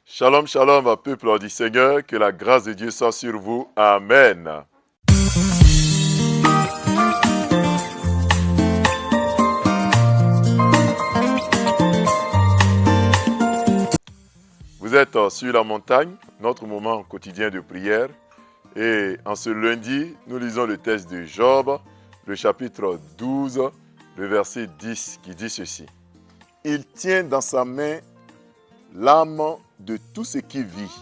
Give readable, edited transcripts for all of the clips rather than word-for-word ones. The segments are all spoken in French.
Shalom, shalom, peuple du Seigneur, que la grâce de Dieu soit sur vous. Amen. Vous êtes sur la montagne, notre moment quotidien de prière. Et en ce lundi, nous lisons le texte de Job, le chapitre 12, le verset 10, qui dit ceci. Il tient dans sa main l'âme de tout ce qui vit,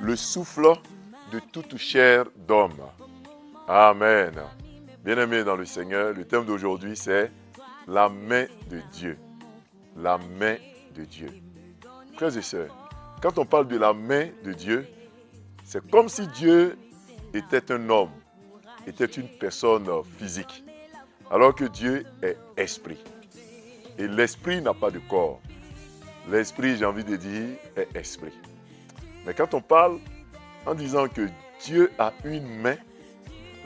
le souffle de toute chair d'homme. Amen. Bien-aimés dans le Seigneur, le thème d'aujourd'hui c'est la main de Dieu. La main de Dieu. Frères et sœurs, quand on parle de la main de Dieu, c'est comme si Dieu était un homme, était une personne physique, alors que Dieu est esprit. Et l'esprit n'a pas de corps. L'esprit, j'ai envie de dire, est esprit. Mais quand on parle en disant que Dieu a une main,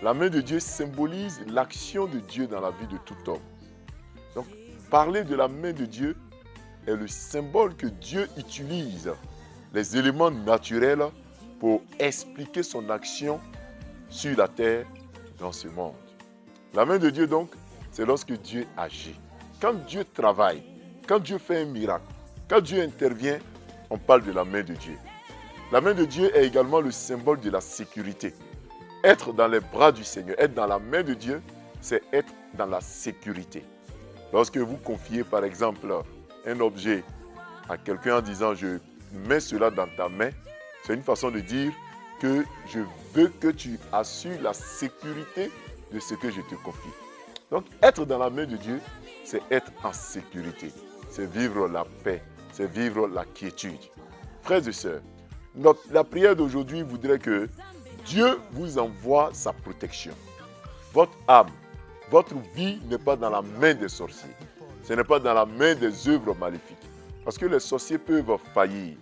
la main de Dieu symbolise l'action de Dieu dans la vie de tout homme. Donc, parler de la main de Dieu est le symbole que Dieu utilise les éléments naturels pour expliquer son action sur la terre, dans ce monde. La main de Dieu, donc, c'est lorsque Dieu agit. Quand Dieu travaille, quand Dieu fait un miracle, quand Dieu intervient, on parle de la main de Dieu. La main de Dieu est également le symbole de la sécurité. Être dans les bras du Seigneur, être dans la main de Dieu, c'est être dans la sécurité. Lorsque vous confiez, par exemple, un objet à quelqu'un en disant « je mets cela dans ta main », c'est une façon de dire que je veux que tu assures la sécurité de ce que je te confie. Donc, être dans la main de Dieu, c'est être en sécurité. C'est vivre la paix, c'est vivre la quiétude. Frères et sœurs, la prière d'aujourd'hui voudrait que Dieu vous envoie sa protection. Votre âme, votre vie n'est pas dans la main des sorciers. Ce n'est pas dans la main des œuvres maléfiques. Parce que les sorciers peuvent faillir.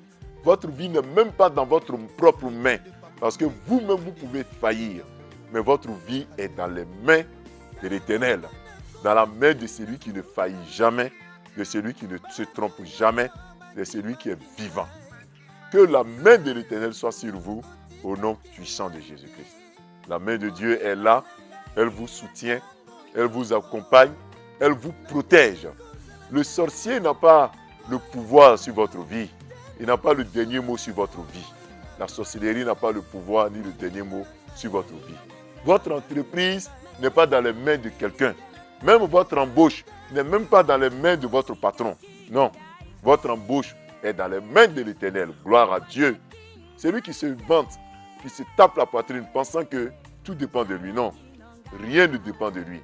Votre vie n'est même pas dans votre propre main. Parce que vous-même, vous pouvez faillir. Mais votre vie est dans les mains de l'Éternel. Dans la main de celui qui ne faillit jamais, de celui qui ne se trompe jamais, de celui qui est vivant. Que la main de l'Éternel soit sur vous, au nom puissant de Jésus-Christ. La main de Dieu est là, elle vous soutient, elle vous accompagne, elle vous protège. Le sorcier n'a pas le pouvoir sur votre vie, il n'a pas le dernier mot sur votre vie. La sorcellerie n'a pas le pouvoir ni le dernier mot sur votre vie. Votre entreprise n'est pas dans les mains de quelqu'un. Même votre embauche n'est même pas dans les mains de votre patron. Non, votre embauche est dans les mains de l'Éternel. Gloire à Dieu. C'est lui qui se vante, qui se tape la poitrine pensant que tout dépend de lui. Non, rien ne dépend de lui.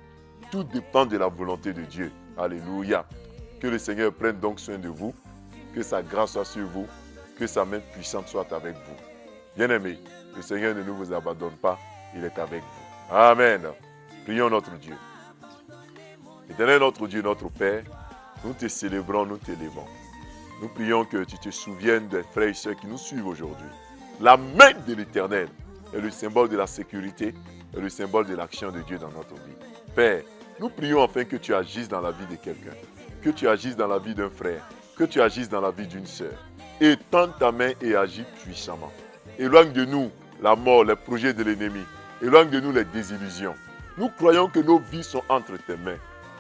Tout dépend de la volonté de Dieu. Alléluia. Que le Seigneur prenne donc soin de vous. Que sa grâce soit sur vous. Que sa main puissante soit avec vous. Bien-aimés, le Seigneur ne vous abandonne pas. Il est avec vous. Amen. Prions notre Dieu. Éternel notre Dieu, notre Père, nous te célébrons, nous t'élevons. Nous prions que tu te souviennes des frères et sœurs qui nous suivent aujourd'hui. La main de l'Éternel est le symbole de la sécurité et le symbole de l'action de Dieu dans notre vie. Père, nous prions afin que tu agisses dans la vie de quelqu'un, que tu agisses dans la vie d'un frère, que tu agisses dans la vie d'une sœur. Étends ta main et agis puissamment. Éloigne de nous la mort, les projets de l'ennemi. Éloigne de nous les désillusions. Nous croyons que nos vies sont entre tes mains.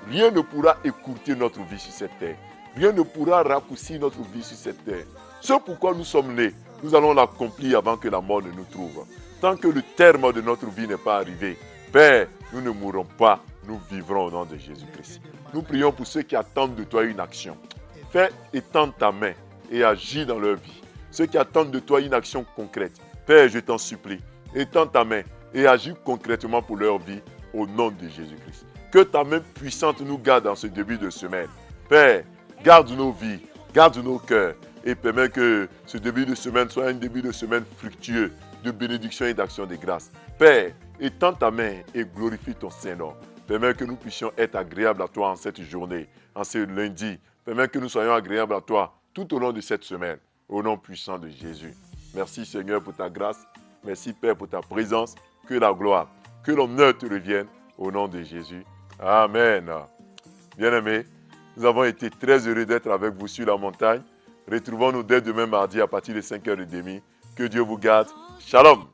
Rien ne pourra écourter notre vie sur cette terre. Rien ne pourra raccourcir notre vie sur cette terre. Ce pourquoi nous sommes nés, nous allons l'accomplir avant que la mort ne nous trouve. Tant que le terme de notre vie n'est pas arrivé, Père, nous ne mourrons pas, nous vivrons au nom de Jésus-Christ. Nous prions pour ceux qui attendent de toi une action. Fais étendre ta main et agis dans leur vie. Ceux qui attendent de toi une action concrète. Père, je t'en supplie, étends ta main et agis concrètement pour leur vie au nom de Jésus-Christ. Que ta main puissante nous garde dans ce début de semaine. Père, garde nos vies, garde nos cœurs et permets que ce début de semaine soit un début de semaine fructueux, de bénédiction et d'action de grâce. Père, étends ta main et glorifie ton Saint-Nom. Permets que nous puissions être agréables à toi en cette journée, en ce lundi. Permets que nous soyons agréables à toi tout au long de cette semaine, au nom puissant de Jésus. Merci Seigneur pour ta grâce. Merci Père pour ta présence. Que la gloire, que l'honneur te revienne au nom de Jésus. Amen. Bien-aimés, nous avons été très heureux d'être avec vous sur la montagne. Retrouvons-nous dès demain mardi à partir de 5h30. Que Dieu vous garde. Shalom.